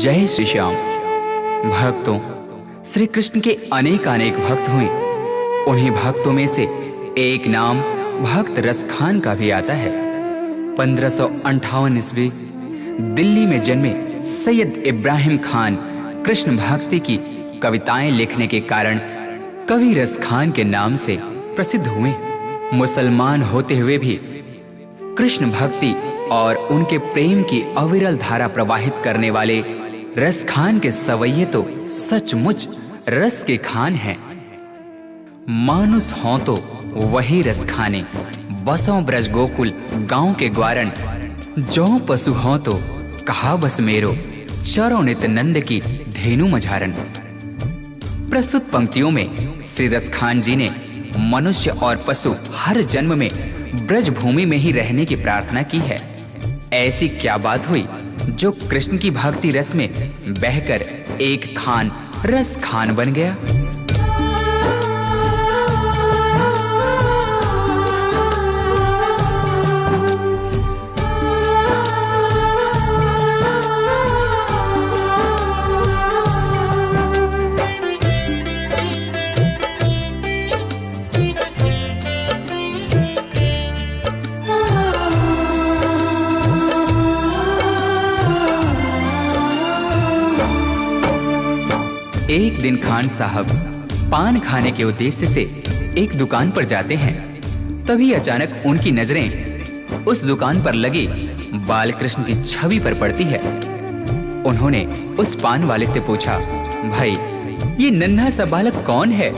जय श्री श्याम। भक्तों, श्री कृष्ण के अनेक अनेक भक्त हुए। उन्हीं भक्तों में से एक नाम भक्त रसखान का भी आता है। 1558 ईस्वी दिल्ली में जन्मे सैयद इब्राहिम खान कृष्ण भक्ति की कविताएं लिखने के कारण कवि रसखान के नाम से प्रसिद्ध हुए। मुसलमान होते हुए भी कृष्ण भक्ति और उनके प्रेम की अविरल धारा प्रवाहित करने वाले रसखान के सवैये तो सचमुच रस के खान हैं। मानुस हों तो वही रस खाने, बसों ब्रज गोकुल गांव के ग्वारन। जो पशु हों तो कहा बस मेरो, चरो नित नंद की धेनु मझारन। प्रस्तुत पंक्तियों में श्री रसखान जी ने मनुष्य और पशु हर जन्म में ब्रज भूमि में ही रहने की प्रार्थना की है। ऐसी क्या बात हुई जो कृष्ण की भक्ति रस में बहकर एक खान रस खान बन गया। एक दिन खान साहब पान खाने के उद्देश्य से एक दुकान पर जाते हैं। तभी अचानक उनकी नजरें उस दुकान पर लगी बालकृष्ण की छवि पर पड़ती है। उन्होंने उस पान वाले से पूछा, भाई ये नन्हा सा बालक कौन है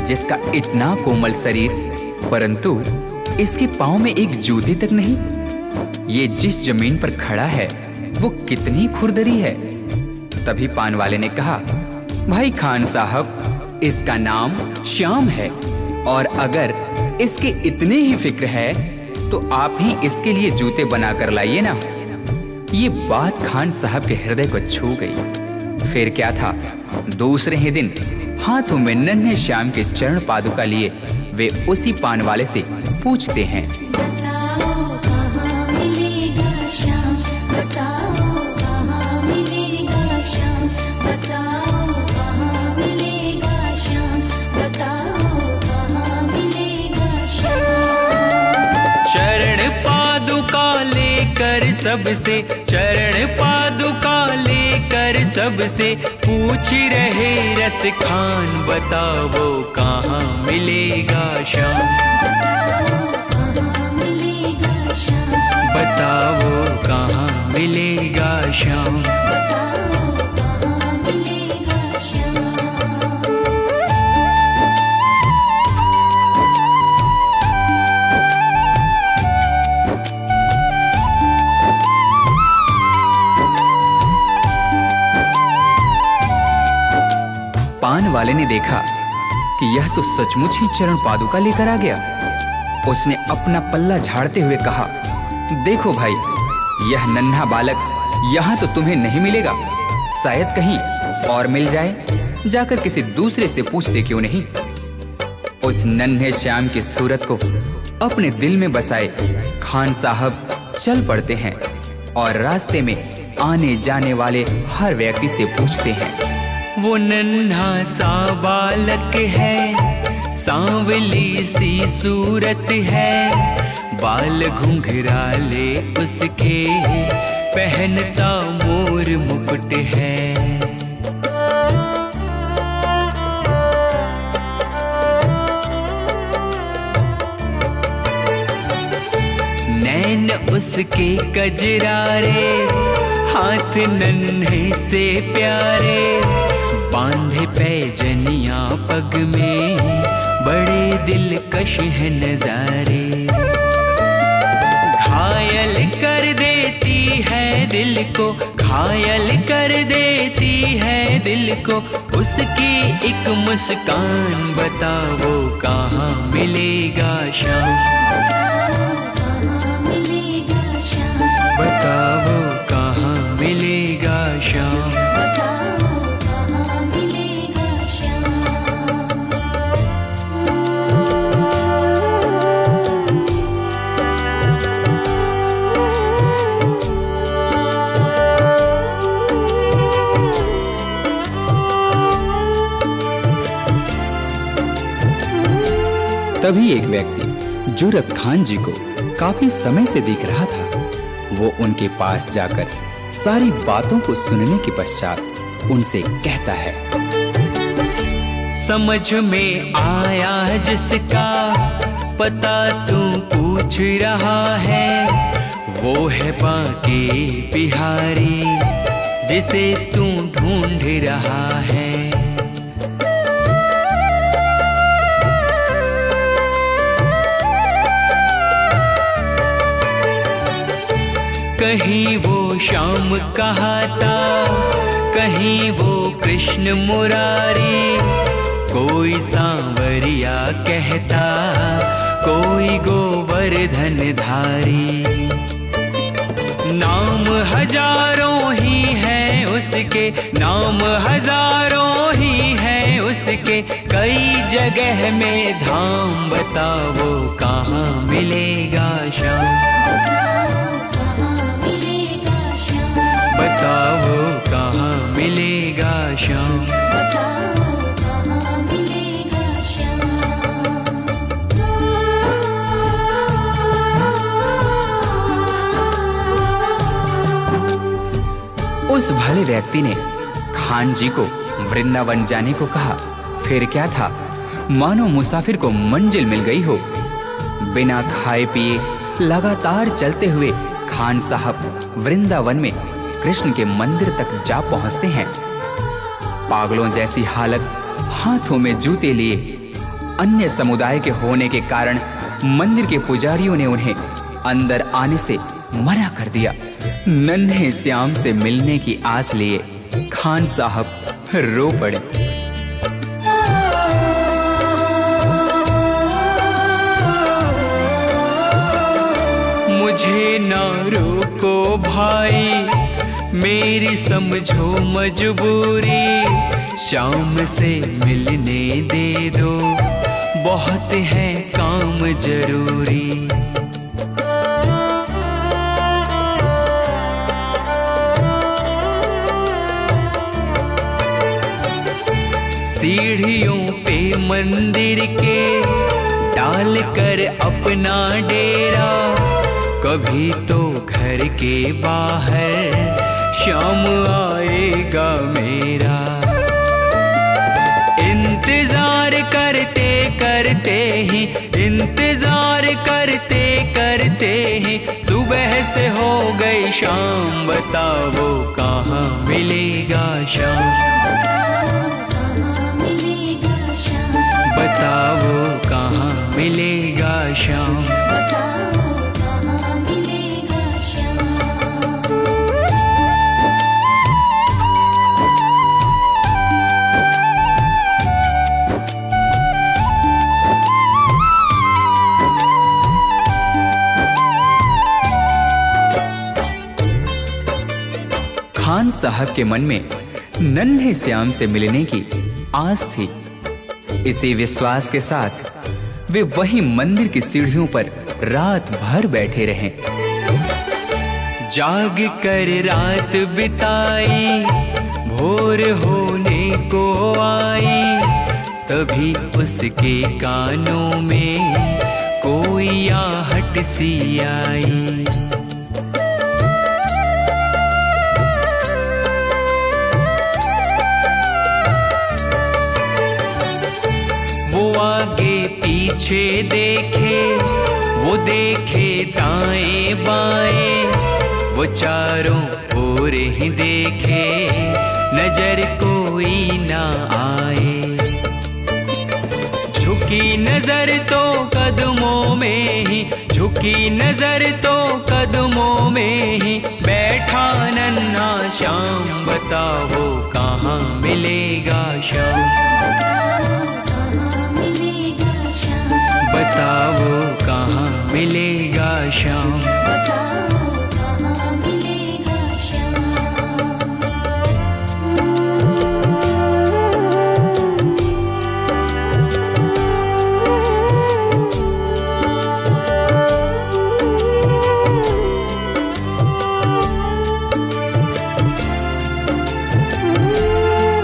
जिसका इतना कोमल शरीर परंतु इसके पांव में एक जूती तक नहीं? ये जिस जमीन पर खड़ा है वो कितनी खुरदरी है। तभी पान वाले ने कहा, भाई खान साहब इसका नाम श्याम है और अगर इसके इतने ही फिक्र है तो आप ही इसके लिए जूते बना कर लाइए ना। ये बात खान साहब के हृदय को छू गई। फिर क्या था, दूसरे ही दिन हाथों में नन्हे श्याम के चरण पादुका लिए वे उसी पान वाले से पूछते हैं, सबसे चरण पादुका लेकर सबसे पूछ रहे रस खान, बताओ कहाँ मिलेगा श्याम, बताओ कहाँ मिलेगा श्याम। पान वाले ने देखा कि यह तो सचमुच ही चरण पादुका लेकर आ गया। उसने अपना पल्ला झाड़ते हुए कहा, देखो भाई यह नन्हा बालक यहाँ तो तुम्हें नहीं मिलेगा, शायद कहीं और मिल जाए, जाकर किसी दूसरे से पूछते क्यों नहीं। उस नन्हे श्याम की सूरत को अपने दिल में बसाए खान साहब चल पड़ते हैं और रास्ते में आने जाने वाले हर व्यक्ति से पूछते हैं, वो नन्हा सा बालक है, सांवली सी सूरत है, बाल घुंघराले उसके, पहनता मोर मुकुट है। नैन उसके कजरारे, हाथ नन्हे से प्यारे, बांधे पैजनिया पग में, बड़े दिलकश है नजारे। घायल कर देती है दिल को, घायल कर देती है दिल को, उसकी एक मुस्कान, बताओ कहाँ मिलेगा श्याम, बताओ कहाँ मिलेगा श्याम। तभी एक व्यक्ति जो रसखान जी को काफी समय से दिख रहा था, वो उनके पास जाकर सारी बातों को सुनने के पश्चात उनसे कहता है, समझ में आया जिसका पता तू पूछ रहा है, वो है बांके बिहारी जिसे तू ढूंढ रहा है। कहीं वो श्याम कहाता, कहीं वो कृष्ण मुरारी, कोई सांवरिया कहता, कोई गोवर्धन धारी। नाम हजारों ही है उसके, नाम हजारों ही है उसके, कई जगह में धाम, बताओ कहाँ मिलेगा श्याम, बताओ कहाँ मिलेगा श्याम। उस भले व्यक्ति ने खान जी को वृंदावन जाने को कहा। फिर क्या था, मानो मुसाफिर को मंजिल मिल गई हो। बिना खाए पिए लगातार चलते हुए खान साहब वृंदावन में कृष्ण के मंदिर तक जा पहुंचते हैं। पागलों जैसी हालत, हाथों में जूते लिए, अन्य समुदाय के होने के कारण मंदिर के पुजारियों ने उन्हें अंदर आने से मना कर दिया। नन्हे श्याम से मिलने की आस लिए खान साहब रो पड़े। मुझे ना रोको भाई, मेरी समझो मजबूरी, शाम से मिलने दे दो, बहुत है काम जरूरी। सीढ़ियों पे मंदिर के डाल कर अपना डेरा, कभी तो घर के बाहर शाम आएगा मेरा। इंतजार करते करते ही, इंतजार करते करते ही सुबह से हो गई शाम, बताओ कहाँ मिलेगा शाम, बताओ कहाँ मिलेगा श्याम। खान साहब के मन में नन्हे श्याम से मिलने की आस थी। इसी विश्वास के साथ वे वहीं मंदिर की सीढ़ियों पर रात भर बैठे रहे। जाग कर रात बिताई, भोर होने को आई, तभी उसके कानों में कोई आहट सी आई। आगे पीछे देखे, वो देखे दाएं बाएं, वो चारों ओर ही देखे, नजर कोई ना आए। झुकी नजर तो कदमों में ही, झुकी नजर तो कदमों में ही बैठा नन्हा श्याम, बताओ कहाँ मिलेगा श्याम, बताओ कहाँ मिलेगा श्याम।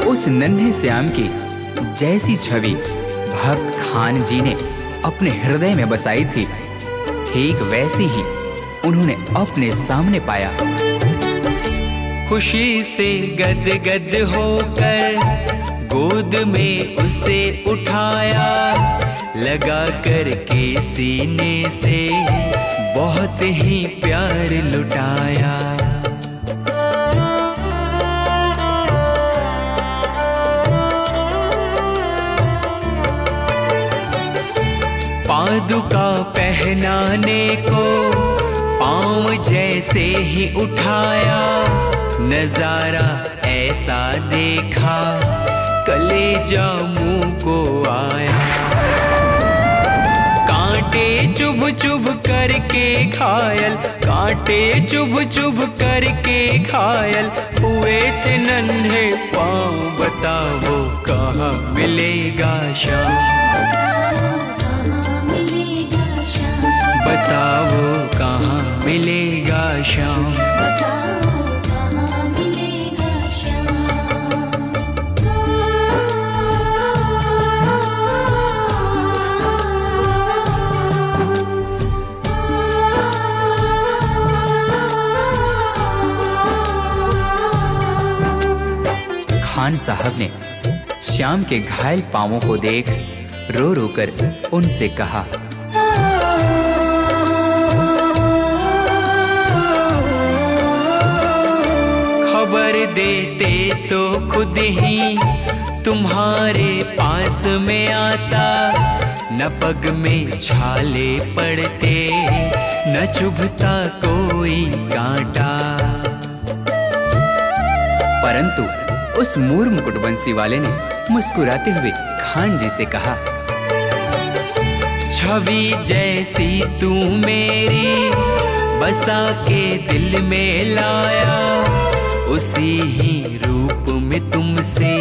उस नन्हे श्याम की जैसी छवि भक्त खान जी ने अपने हृदय में बसाई थी, ठीक वैसी ही उन्होंने अपने सामने पाया। खुशी से गदगद होकर गोद में उसे उठाया, लगा कर के सीने से बहुत ही प्यार लुटाया। पादुका पहनाने को पाँव जैसे ही उठाया, नजारा ऐसा देखा कलेजा मुंह को आया। कांटे चुभ चुभ करके घायल, कांटे चुभ चुभ करके घायल हुए थे नन्हे पाँव। बताओ कहाँ मिलेगा शाम, बताओ कहाँ मिलेगा शाम। खान साहब ने श्याम के घायल पांवों को देख रो रो कर उनसे कहा, खबर देते तो खुद ही तुम्हारे पास में आता, न पग में छाले पड़ते न चुभता कोई कांटा। परंतु उस मूर मुकुटबंसी वाले ने मुस्कुराते हुए खान जी से कहा, छवि जैसी तू मेरी बसा के दिल में लाया, उसी ही रूप में तुमसे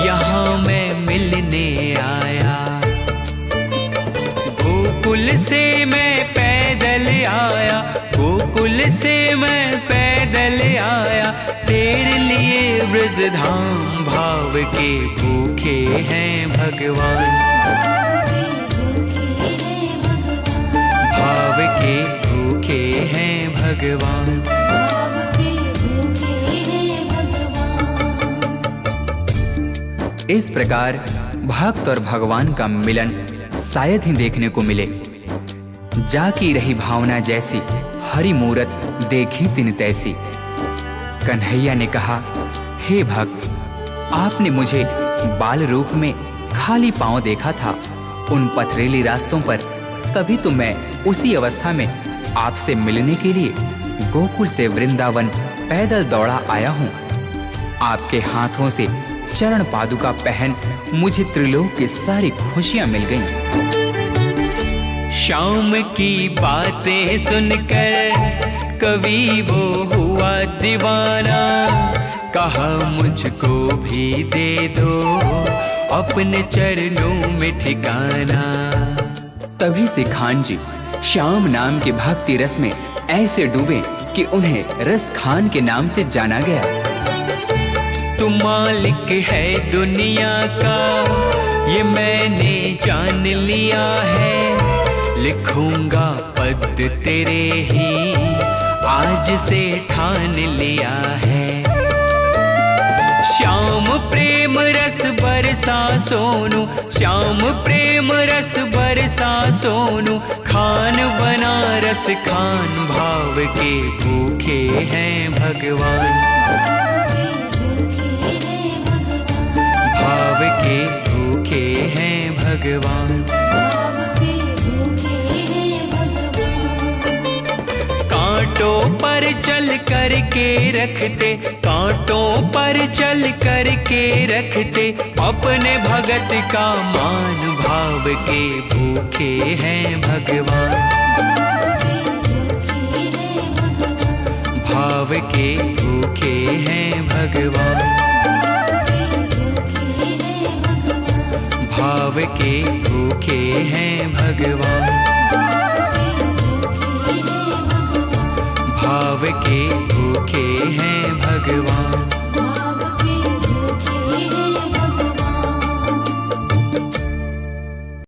यहाँ मैं मिलने आया। गोकुल से मैं पैदल आया, गोकुल से मैं पैदल आया, तेरे लिए ब्रजधाम भाव के भूखे हैं भगवान, भाव के भूखे हैं भगवान। इस प्रकार भक्त और भगवान का मिलन शायद ही देखने को मिले। जाकी रही भावना जैसी हरि मूरत देखी तिन तैसी। कन्हैया ने कहा, हे भक्त, आपने मुझे बाल रूप में खाली पांव देखा था उन पथरीली रास्तों पर, तभी तो मैं उसी अवस्था में आपसे मिलने के लिए गोकुल से वृंदावन पैदल दौड़ा आया हूँ। आपके हाथों से चरण पादुका पहन मुझे त्रिलोक की सारी खुशियां मिल गईं। शाम की बातें सुनकर कवि वो हुआ दीवाना, कहा मुझको भी दे दो अपने चरणों में ठिकाना। तभी से खान जी श्याम नाम के भक्ति रस में ऐसे डूबे कि उन्हें रस खान के नाम से जाना गया। तू मालिक है दुनिया का ये मैंने जान लिया है, लिखूंगा पद तेरे ही आज से ठान लिया है। श्याम प्रेम रस बरसा सोनू, श्याम प्रेम रस बरसा सोनू, खान बनारस खान भाव के भूखे हैं भगवान, भाव के भूखे हैं भगवान। कांटों पर चल कर के रखते, कांटों पर चल कर के रखते, अपने भगत का मान भाव के भूखे हैं भगवान, भाव के भूखे हैं भगवान, भाव के भूखे हैं भगवान, भाव के भूखे हैं भगवान।